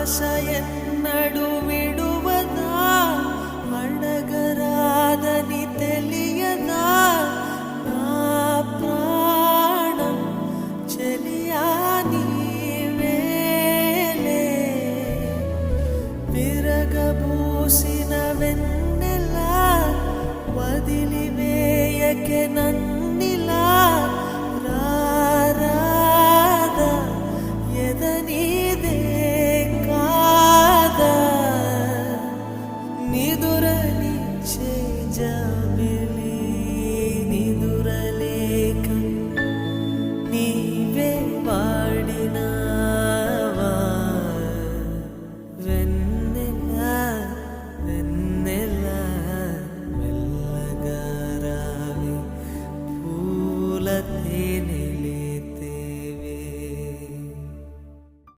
ఆశ ఎన్నడు విడువదా, అడగరాదని తెలియదా నా ప్రాణం చెలియా నీవేలే. విరగబూసిన వెన్నెల వదిలివేయకె నన్ను